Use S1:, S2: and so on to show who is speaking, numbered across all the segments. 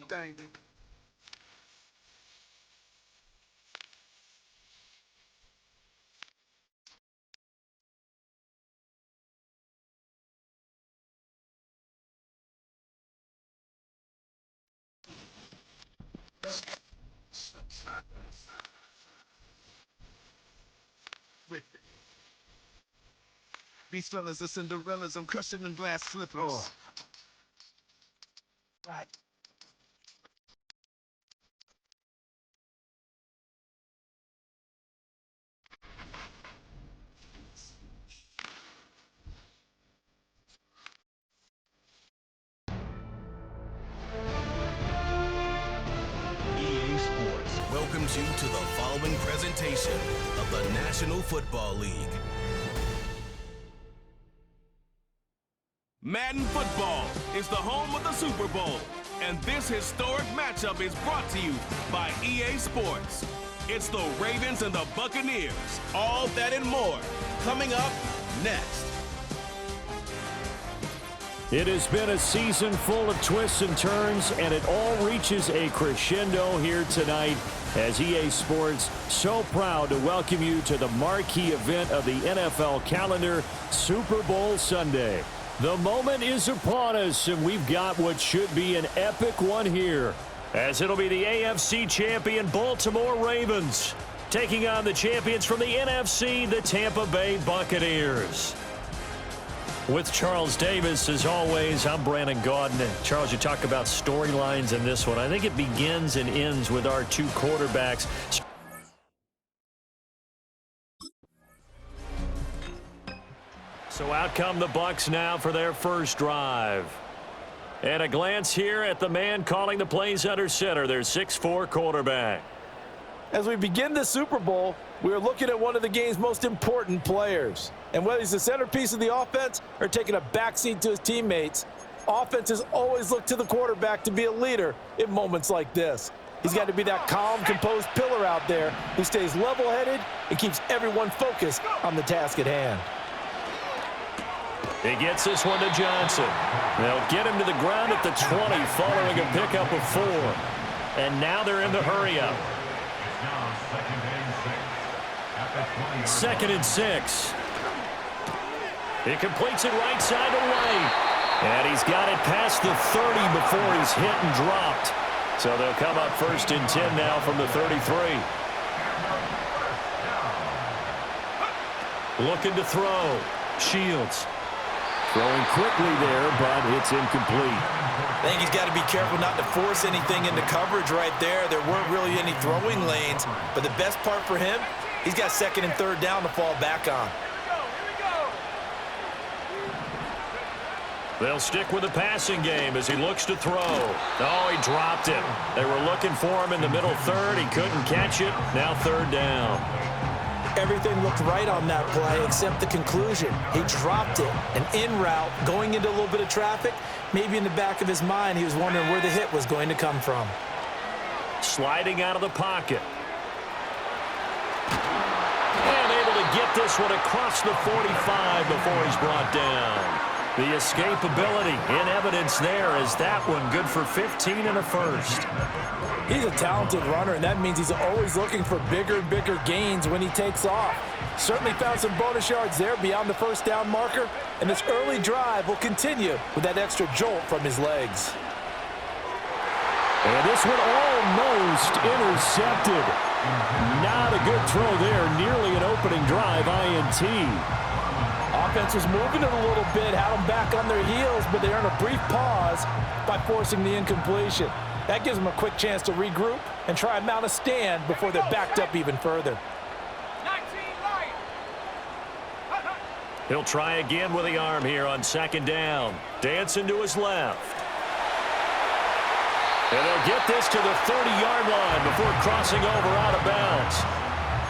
S1: Dang. These fellas are Cinderellas, I'm crushing in glass slippers. Oh. Right.
S2: EA Sports welcomes you to the following presentation of the National Football League. Madden Football is the home of the Super Bowl, and this historic matchup is brought to you by EA Sports. It's the Ravens and the Buccaneers. All that and more coming up next.
S3: It has been a season full of twists and turns, and it all reaches a crescendo here tonight as EA Sports so proud to welcome you to the marquee event of the NFL calendar, Super Bowl Sunday. The moment is upon us, and we've got what should be an epic one here, as it'll be the AFC champion Baltimore Ravens taking on the champions from the NFC, the Tampa Bay Buccaneers. With Charles Davis, as always, I'm Brandon Gaudin. And Charles, you talk about storylines in this one. I think it begins and ends with our two quarterbacks. So out come the Bucs now for their first drive. And a glance here at the man calling the plays under center, their 6'4" quarterback.
S4: As we begin the Super Bowl, we are looking at one of the game's most important players. And whether he's the centerpiece of the offense or taking a backseat to his teammates, offenses always look to the quarterback to be a leader in moments like this. He's got to be that calm, composed pillar out there who stays level-headed and keeps everyone focused on the task at hand.
S3: He gets this one to Johnson. They'll get him to the ground at the 20 following a pickup of 4. And now they're in the hurry-up. 2nd and 6. He completes it right side to right. And he's got it past the 30 before he's hit and dropped. So they'll come up 1st and 10 now from the 33. Looking to throw. Shields. Throwing quickly there, but it's incomplete.
S4: I think he's got to be careful not to force anything into coverage right there. There weren't really any throwing lanes, but the best part for him, he's got 2nd and 3rd down to fall back on.
S3: They'll stick with the passing game as he looks to throw. Oh, he dropped it. They were looking for him in the middle 3rd. He couldn't catch it. Now 3rd down.
S4: Everything looked right on that play except the conclusion. He dropped it. An in route, going into a little bit of traffic. Maybe in the back of his mind, he was wondering where the hit was going to come from.
S3: Sliding out of the pocket. And able to get this one across the 45 before he's brought down. The escapability in evidence there as that one good for 15 and a 1st.
S4: He's a talented runner, and that means he's always looking for bigger and bigger gains when he takes off. Certainly found some bonus yards there beyond the first down marker, and this early drive will continue with that extra jolt from his legs.
S3: And this one almost intercepted. Not a good throw there. Nearly an opening drive INT.
S4: Offense was moving it a little bit, had them back on their heels, but they earned a brief pause by forcing the incompletion. That gives them a quick chance to regroup and try and mount a stand before they're backed up even further.
S3: He'll try again with the arm here on second down. Dancing to his left. And they'll get this to the 30-yard line before crossing over out of bounds.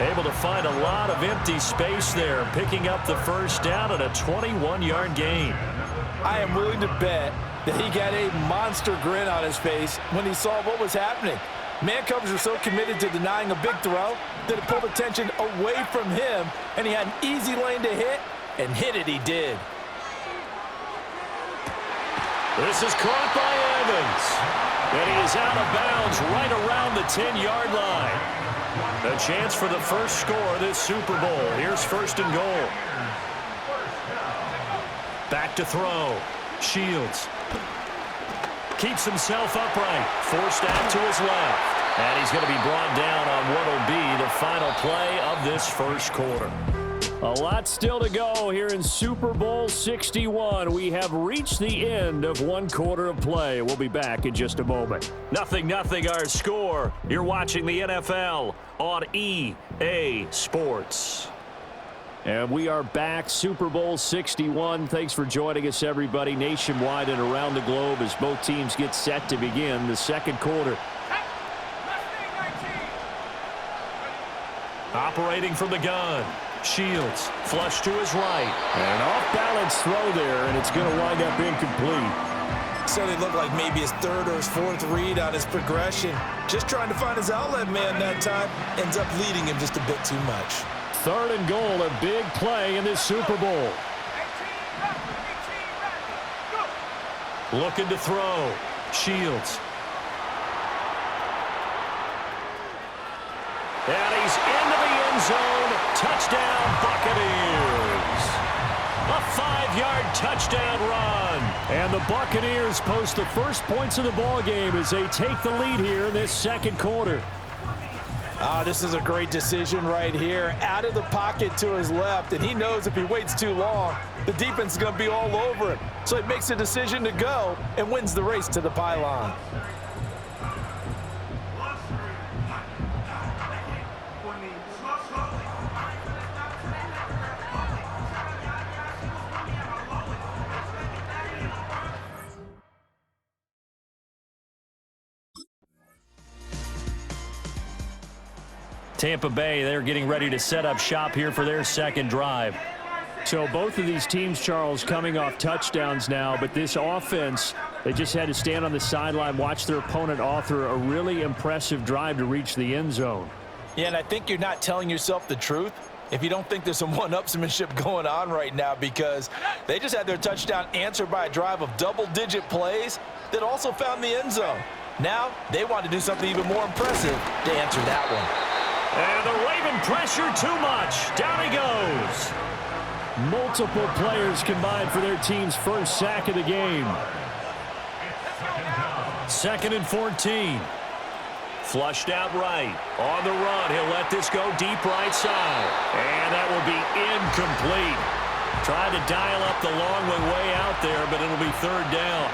S3: Able to find a lot of empty space there, picking up the first down and a 21-yard gain.
S4: I am willing to bet that he got a monster grin on his face when he saw what was happening. Man covers were so committed to denying a big throw that it pulled attention away from him, and he had an easy lane to hit, and hit it he did.
S3: This is caught by Evans. And he is out of bounds right around the 10-yard line. A chance for the first score of this Super Bowl. Here's first and goal. Back to throw. Shields. Keeps himself upright. Forced out to his left. And he's going to be brought down on what will be the final play of this first quarter. A lot still to go here in Super Bowl 61. We have reached the end of one quarter of play. We'll be back in just a moment. 0-0 our score. You're watching the NFL on EA Sports. And we are back, Super Bowl 61. Thanks for joining us, everybody, nationwide and around the globe as both teams get set to begin the second quarter. Operating from the gun. Shields, flush to his right. An off-balance throw there, and it's going to wind up incomplete.
S4: So they look like maybe his third or his fourth read on his progression. Just trying to find his outlet man that time. Ends up leading him just a bit too much.
S3: Third and goal, a big play in this Super Bowl. Looking to throw. Shields. And he's into the end zone. Touchdown, Buccaneers. A 5-yard touchdown run. And the Buccaneers post the first points of the ball game as they take the lead here in this second quarter.
S4: This is a great decision right here. Out of the pocket to his left, and he knows if he waits too long, the defense is going to be all over him. So he makes a decision to go and wins the race to the pylon.
S3: Tampa Bay, they're getting ready to set up shop here for their second drive. So both of these teams, Charles, coming off touchdowns now, but this offense, they just had to stand on the sideline, watch their opponent author a really impressive drive to reach the end zone.
S4: Yeah, and I think you're not telling yourself the truth if you don't think there's some one-upsmanship going on right now, because they just had their touchdown answered by a drive of double-digit plays that also found the end zone. Now they want to do something even more impressive to answer that one.
S3: And the Raven pressure too much. Down he goes. Multiple players combined for their team's first sack of the game. 2nd and 14. Flushed out right. On the run, he'll let this go deep right side. And that will be incomplete. Tried to dial up the long way out there, but it'll be third down.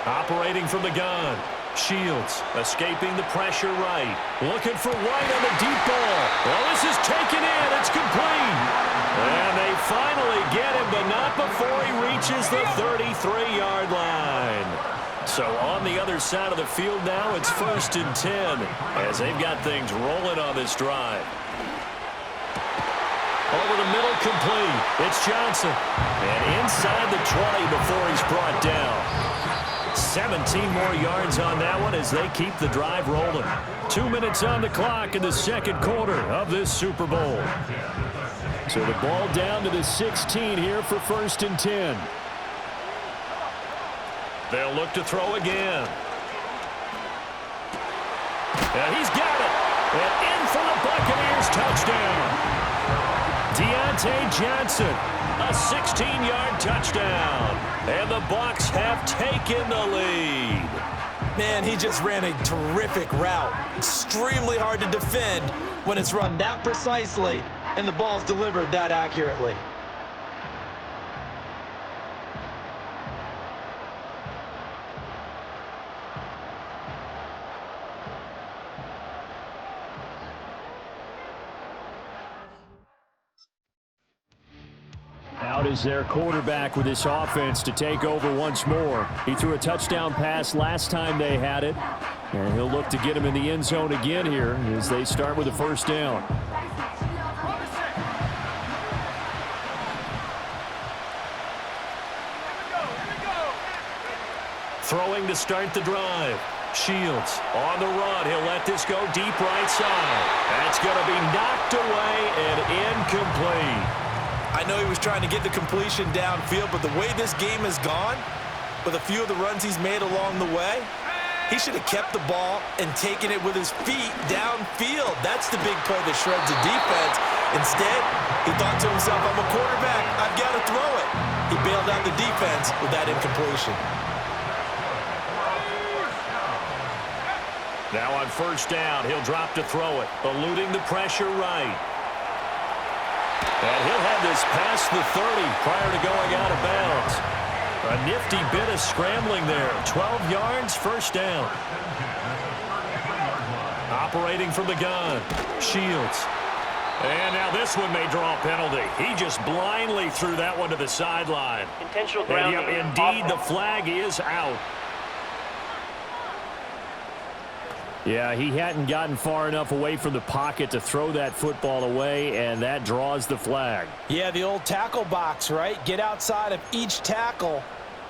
S3: Operating from the gun. Shields escaping the pressure right. Looking for White on the deep ball. Well, this is taken in. It's complete. And they finally get him, but not before he reaches the 33-yard line. So on the other side of the field now, it's 1st and 10 as they've got things rolling on this drive. Over the middle, complete. It's Johnson. And inside the 20 before he's brought down. 17 more yards on that one as they keep the drive rolling. 2 minutes on the clock in the second quarter of this Super Bowl. So the ball down to the 16 here for 1st and 10. They'll look to throw again. And he's got it. And in for the touchdown. Deontay Johnson, a 16-yard touchdown. And the Bucs have taken the lead.
S4: Man, he just ran a terrific route. Extremely hard to defend when it's run that precisely and the ball's delivered that accurately.
S3: Out is their quarterback with this offense to take over once more. He threw a touchdown pass last time they had it, and he'll look to get him in the end zone again here as they start with a first down. Throwing to start the drive. Shields on the run. He'll let this go deep right side. That's going to be knocked away and incomplete.
S4: I know he was trying to get the completion downfield, but the way this game has gone, with a few of the runs he's made along the way, he should have kept the ball and taken it with his feet downfield. That's the big play that shreds the defense. Instead, he thought to himself, I'm a quarterback, I've got to throw it. He bailed out the defense with that incompletion.
S3: Now on first down, he'll drop to throw it, eluding the pressure right. And he'll have this past the 30 prior to going out of bounds. A nifty bit of scrambling there. 12 yards, first down. Operating from the gun. Shields. And now this one may draw a penalty. He just blindly threw that one to the sideline.
S5: Intentional grounding.
S3: And yep, indeed, the flag is out. Yeah, he hadn't gotten far enough away from the pocket to throw that football away, and that draws the flag.
S4: Yeah, the old tackle box, right? Get outside of each tackle,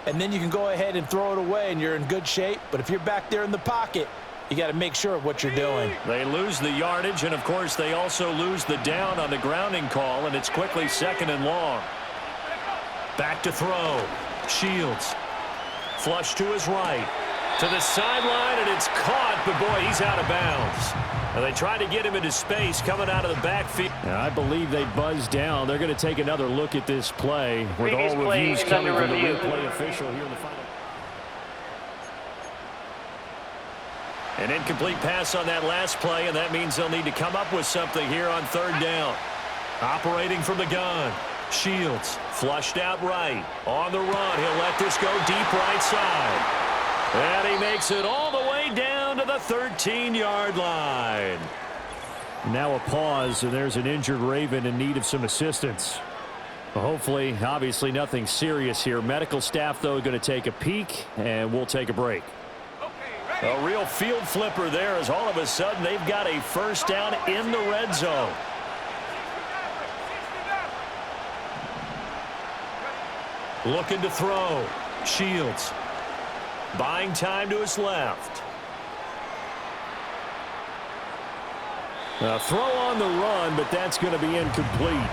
S4: and then you can go ahead and throw it away, and you're in good shape. But if you're back there in the pocket, you got to make sure of what you're doing.
S3: They lose the yardage, and, of course, they also lose the down on the grounding call, and it's quickly second and long. Back to throw. Shields. Flush to his right. To the sideline, and it's caught, but boy, he's out of bounds. And they try to get him into space coming out of the backfield. I believe they buzzed down. They're going to take another look at this play with all reviews coming from the replay official here in the final. An incomplete pass on that last play, and that means they'll need to come up with something here on third down. Operating from the gun. Shields flushed out right. On the run, he'll let this go deep right side. And he makes it all the way down to the 13-yard line. Now a pause, and there's an injured Raven in need of some assistance. Well, hopefully, obviously nothing serious here. Medical staff, though, going to take a peek, and we'll take a break. A real field flipper there as all of a sudden they've got a first down in the red zone. Looking to throw. Shields. Buying time to his left. A throw on the run, but that's going to be incomplete.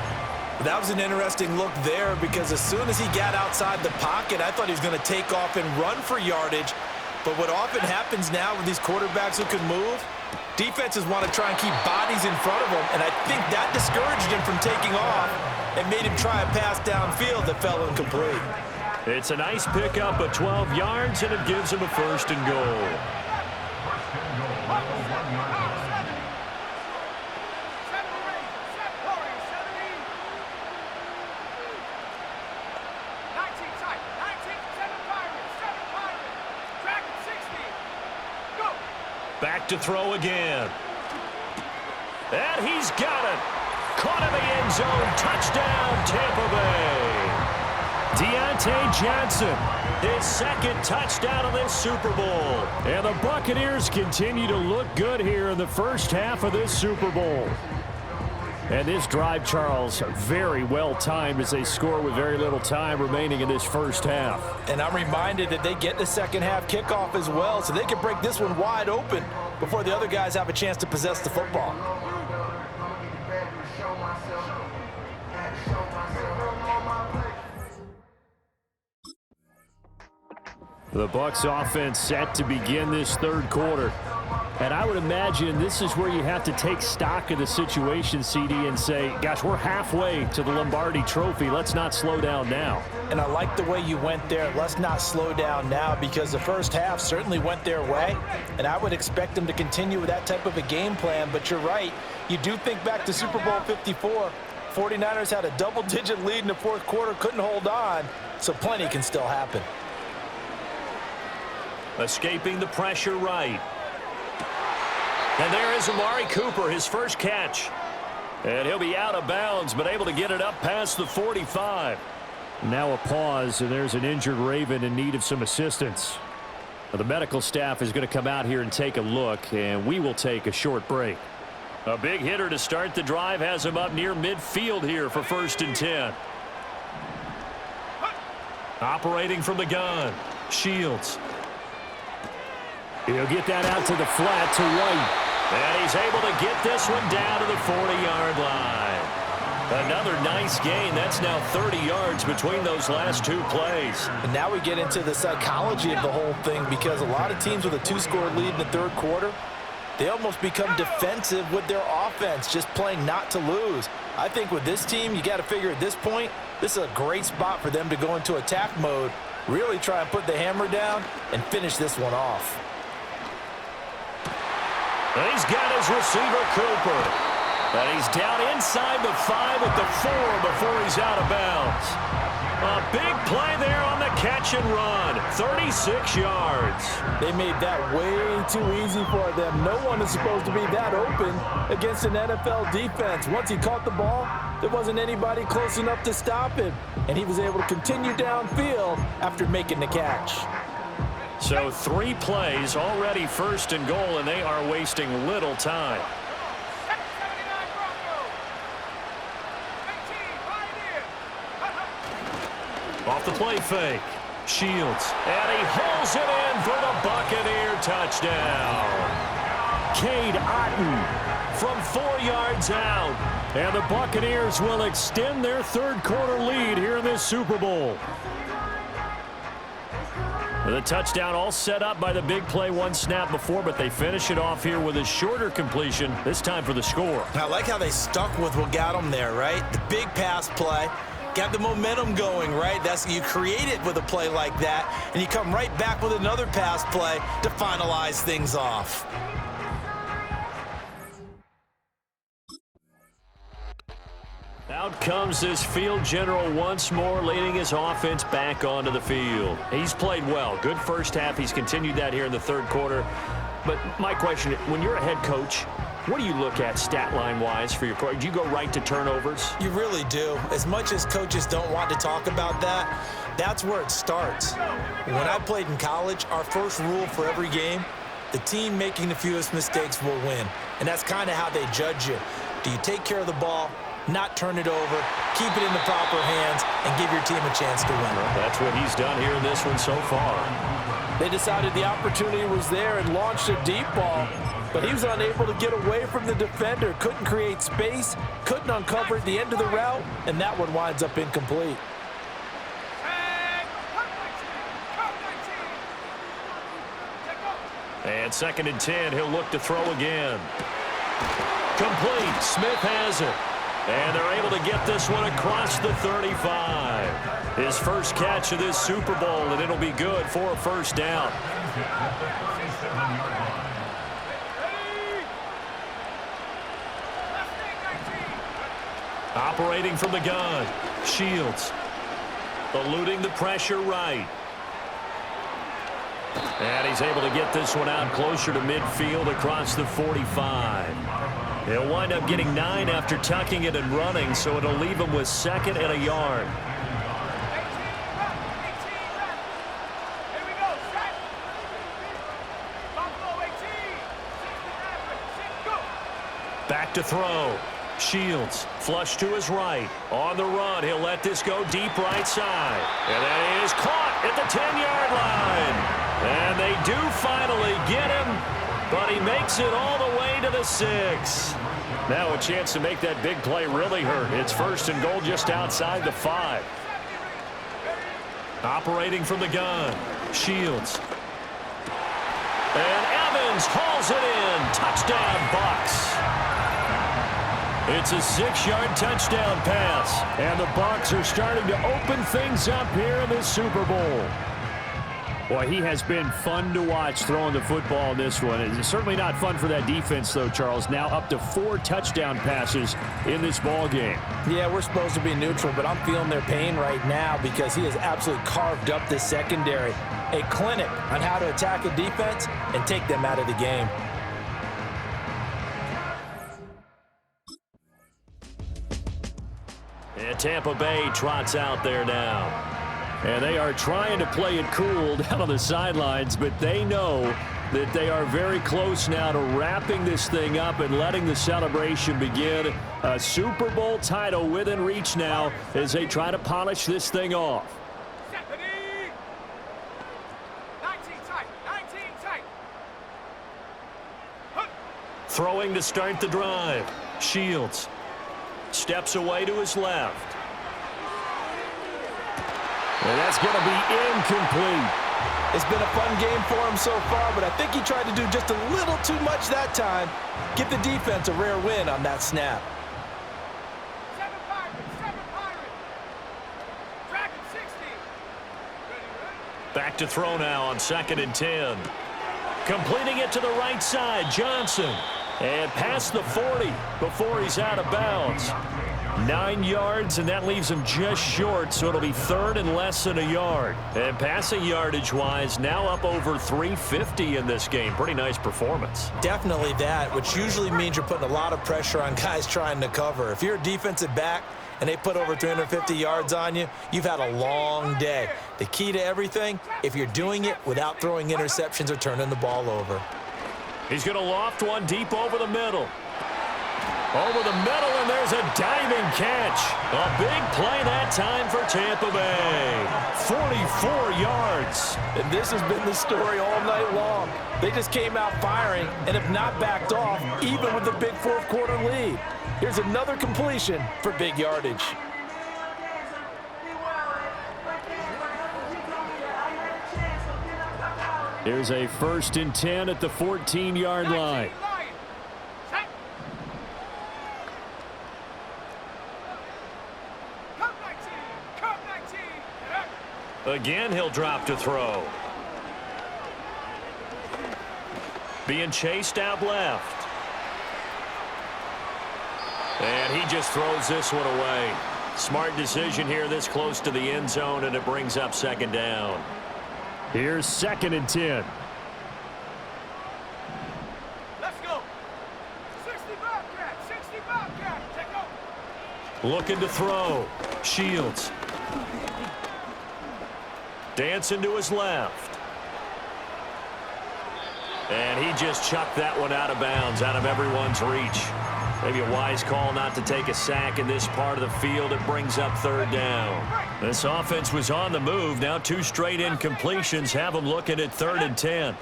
S4: That was an interesting look there because as soon as he got outside the pocket, I thought he was going to take off and run for yardage. But what often happens now with these quarterbacks who can move, defenses want to try and keep bodies in front of them, and I think that discouraged him from taking off and made him try a pass downfield that fell incomplete.
S3: It's a nice pickup of 12 yards, and it gives him a first and goal. Back to throw again. And he's got it. Caught in the end zone. Touchdown, Tampa Bay. Deontay Johnson, his second touchdown of this Super Bowl. And the Buccaneers continue to look good here in the first half of this Super Bowl. And this drive, Charles, very well timed as they score with very little time remaining in this first half.
S4: And I'm reminded that they get the second half kickoff as well, so they can break this one wide open before the other guys have a chance to possess the football. The Bucs offense set to begin this third quarter.
S3: And I would imagine this is where you have to take stock of the situation, CD, and say, gosh, we're halfway to the Lombardi Trophy. Let's not slow down now.
S4: And I like the way you went there. Let's not slow down now, because the first half certainly went their way. And I would expect them to continue with that type of a game plan. But you're right. You do think back to Super Bowl 54. 49ers had a double-digit lead in the fourth quarter, couldn't hold on. So plenty can still happen.
S3: Escaping the pressure right. And there is Amari Cooper, his first catch. And he'll be out of bounds, but able to get it up past the 45. Now a pause, and there's an injured Raven in need of some assistance. Now the medical staff is going to come out here and take a look, and we will take a short break. A big hitter to start the drive has him up near midfield here for 1st and 10. Operating from the gun, Shields. He'll get that out to the flat to White. And he's able to get this one down to the 40-yard line. Another nice gain. That's now 30 yards between those last two plays.
S4: And now we get into the psychology of the whole thing, because a lot of teams with a 2-score lead in the third quarter, they almost become defensive with their offense, just playing not to lose. I think with this team, you got to figure at this point, this is a great spot for them to go into attack mode, really try and put the hammer down and finish this one off.
S3: And he's got his receiver, Cooper. And he's down inside the 5 at the 4 before he's out of bounds. A big play there on the catch and run. 36 yards.
S4: They made that way too easy for them. No one is supposed to be that open against an NFL defense. Once he caught the ball, there wasn't anybody close enough to stop him. And he was able to continue downfield after making the catch.
S3: So 3 plays, already 1st and goal, and they are wasting little time. Off the play fake, Shields, and he hauls it in for the Buccaneer touchdown. Cade Otton from 4 yards out, and the Buccaneers will extend their third quarter lead here in this Super Bowl. The touchdown all set up by the big play one snap before, but they finish it off here with a shorter completion, this time for the score.
S4: I like how they stuck with what got them there, right? The big pass play, got the momentum going, right? That's, you create it with a play like that, and you come right back with another pass play to finalize things off.
S3: Out comes this field general once more, leading his offense back onto the field. He's played well. Good first half. He's continued that here in the third quarter. But my question, when you're a head coach, what do you look at stat line-wise for your quarter? Do you go right to turnovers?
S4: You really do. As much as coaches don't want to talk about that, that's where it starts. When I played in college, our first rule for every game, the team making the fewest mistakes will win. And that's kind of how they judge you. Do you take care of the ball, not turn it over, keep it in the proper hands, and give your team a chance to win?
S3: Well, that's what he's done here in this one so far.
S4: They decided the opportunity was there and launched a deep ball, but he was unable to get away from the defender, couldn't create space, couldn't uncover at the end of the route, and that one winds up incomplete.
S3: And 2nd and 10, he'll look to throw again. Complete. Smith has it. And they're able to get this one across the 35. His first catch of this Super Bowl, and it'll be good for a first down. Operating from the gun, Shields. Eluding the pressure right. And he's able to get this one out closer to midfield across the 45. He'll wind up getting 9 after tucking it and running, so it'll leave him with 2nd and a yard. Back to throw. Shields, flush to his right. On the run, he'll let this go deep right side. And that is caught at the 10-yard line. And they do finally get him, but he makes it all the way to the 6. Now a chance to make that big play really hurt. It's 1st and goal just outside the 5. Operating from the gun, Shields. And Evans hauls it in. Touchdown, Bucs. It's a 6-yard touchdown pass. And the Bucs are starting to open things up here in the Super Bowl. Boy, he has been fun to watch throwing the football in this one. It's certainly not fun for that defense, though, Charles. Now up to 4 touchdown passes in this ball game.
S4: Yeah, we're supposed to be neutral, but I'm feeling their pain right now because he has absolutely carved up this secondary. A clinic on how to attack a defense and take them out of the game.
S3: And Tampa Bay trots out there now. And they are trying to play it cool down on the sidelines, but they know that they are very close now to wrapping this thing up and letting the celebration begin. A Super Bowl title within reach now as they try to polish this thing off.
S1: 19 tight, 19 tight.
S3: Throwing to start the drive. Shields steps away to his left. And that's going to be incomplete.
S4: It's been a fun game for him so far, but I think he tried to do just a little too much that time. Give the defense a rare win on that snap.
S1: 7 Pirate. Dragon 60.
S3: Back to throw now on 2nd and 10. Completing it to the right side, Johnson. And past the 40 before he's out of bounds. 9 yards, and that leaves him just short, so it'll be 3rd and less than a yard. And passing yardage-wise, now up over 350 in this game. Pretty nice performance.
S4: Definitely that, which usually means you're putting a lot of pressure on guys trying to cover. If you're a defensive back and they put over 350 yards on you, you've had a long day. The key to everything, if you're doing it without throwing interceptions or turning the ball over.
S3: He's going to loft one deep over the middle. Over the middle, and there's a diving catch. A big play that time for Tampa Bay. 44 yards.
S4: And this has been the story all night long. They just came out firing and have not backed off, even with the big fourth-quarter lead. Here's another completion for big yardage.
S3: Here's a 1st and 10 at the 14-yard line. Again, he'll drop to throw. Being chased out left. And he just throws this one away. Smart decision here this close to the end zone, and it brings up 2nd down. Here's 2nd and 10.
S1: Let's go. 60 Bobcat. Take over.
S3: Looking to throw. Shields. Dancing to his left. And he just chucked that one out of bounds, out of everyone's reach. Maybe a wise call not to take a sack in this part of the field. It brings up 3rd down. This offense was on the move. Now 2 straight incompletions have them looking at 3rd and 10.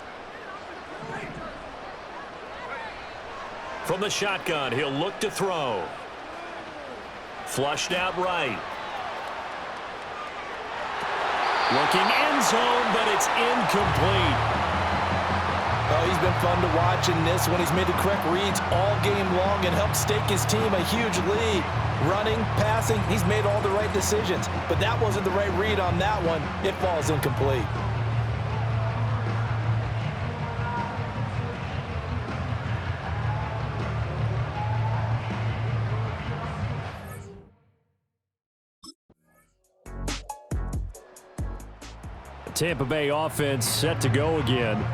S3: From the shotgun, he'll look to throw. Flushed out right. Looking end zone, but it's incomplete.
S4: Oh, he's been fun to watch in this one. He's made the correct reads all game long and helped stake his team a huge lead. Running, passing, he's made all the right decisions. But that wasn't the right read on that one. It falls incomplete.
S3: Tampa Bay offense set to go again.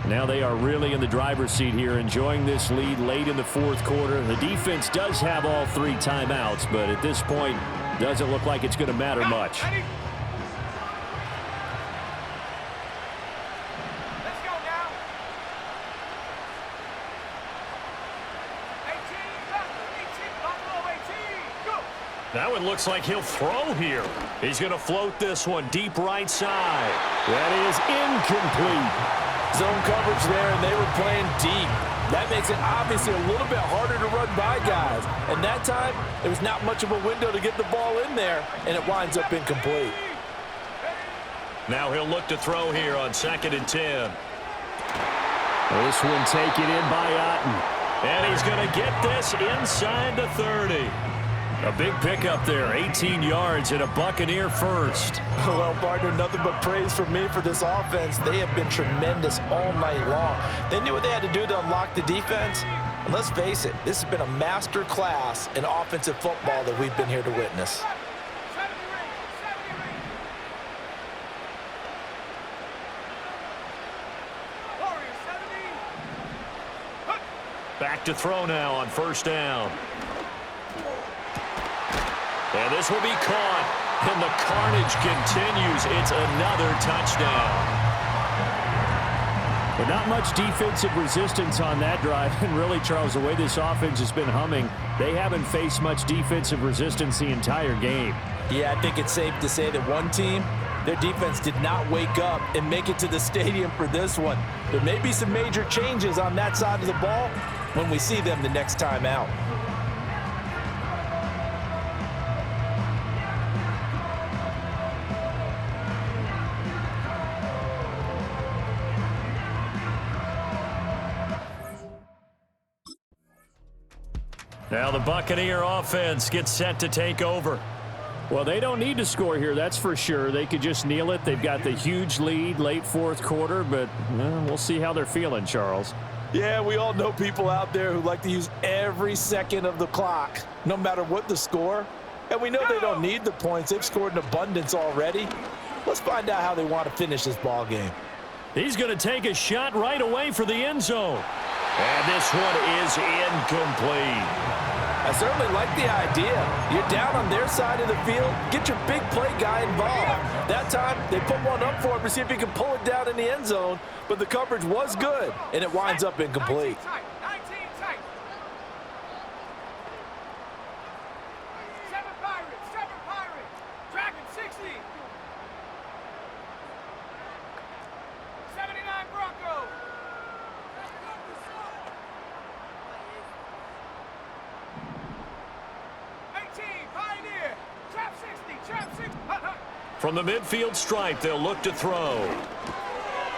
S3: Now they are really in the driver's seat here, enjoying this lead late in the 4th quarter. The defense does have all 3 timeouts, but at this point, doesn't look like it's going to matter much.
S1: Let's go now. 18, Buffalo 18. Go.
S3: That one looks like he'll throw here. He's going to float this one deep right side. That is incomplete.
S4: Zone coverage there, and they were playing deep. That makes it obviously a little bit harder to run by guys. And that time, there was not much of a window to get the ball in there, and it winds up incomplete.
S3: Now he'll look to throw here on 2nd and 10. This one taken in by Otten. And he's going to get this inside the 30. A big pickup there, 18 yards and a Buccaneer first.
S4: Well, partner, nothing but praise from me for this offense. They have been tremendous all night long. They knew what they had to do to unlock the defense. And let's face it, this has been a master class in offensive football that we've been here to witness.
S3: Back to throw now on first down. And this will be caught. And the carnage continues. It's another touchdown. But not much defensive resistance on that drive. And really, Charles, the way this offense has been humming, they haven't faced much defensive resistance the entire game.
S4: Yeah, I think it's safe to say that one team, their defense did not wake up and make it to the stadium for this one. There may be some major changes on that side of the ball when we see them the next time out.
S3: Now the Buccaneer offense gets set to take over. Well, they don't need to score here, that's for sure. They could just kneel it. They've got the huge lead late fourth quarter, but we'll see how they're feeling, Charles.
S4: Yeah, we all know people out there who like to use every second of the clock, no matter what the score. And we know they don't need the points. They've scored in abundance already. Let's find out how they want to finish this ball game.
S3: He's going to take a shot right away for the end zone. And this one is incomplete.
S4: I certainly like the idea. You're down on their side of the field. Get your big play guy involved. That time, they put one up for him to see if he can pull it down in the end zone, but the coverage was good, and it winds up incomplete.
S1: 19 tight. 7 Pirates. Dragon 60. 79 Broncos. 18 Pioneer. Trap 60.
S3: From the midfield stripe, they'll look to throw.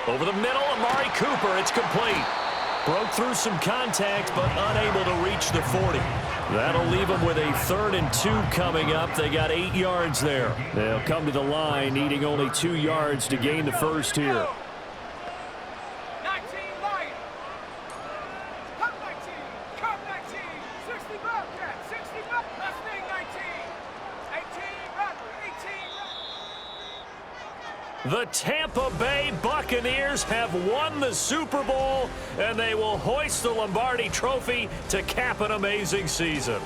S3: Over the middle, Amari Cooper, it's complete. Broke through some contact, but unable to reach the 40. That'll leave them with a 3rd and 2 coming up. They got 8 yards there. They'll come to the line, needing only 2 yards to gain the first here.
S1: 19 Lion. Cup 19. Cup 19. 60 Bobcat. 60 Bobcat. Mustang 19. 18 Rapper. 18
S3: The Tampa Bay Buccaneers have won the Super Bowl, and they will hoist the Lombardi Trophy to cap an amazing season.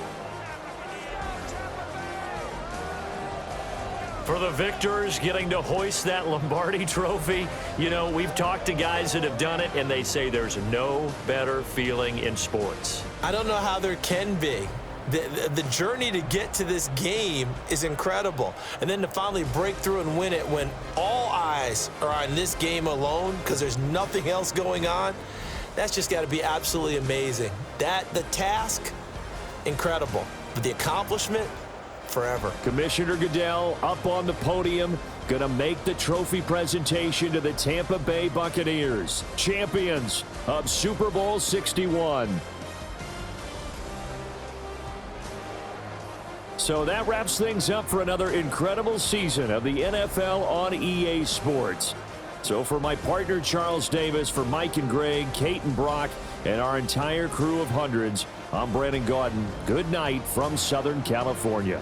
S3: For the victors, getting to hoist that Lombardi Trophy, you know, we've talked to guys that have done it, and they say there's no better feeling in sports.
S4: I don't know how there can be. The journey to get to this game is incredible. And then to finally break through and win it when all eyes are on this game alone because there's nothing else going on, that's just got to be absolutely amazing. The task, incredible. But the accomplishment, forever.
S3: Commissioner Goodell up on the podium, going to make the trophy presentation to the Tampa Bay Buccaneers, champions of Super Bowl 61. So that wraps things up for another incredible season of the NFL on EA Sports. So for my partner Charles Davis, for Mike and Greg, Kate and Brock, and our entire crew of hundreds, I'm Brandon Gaudin. Good night from Southern California.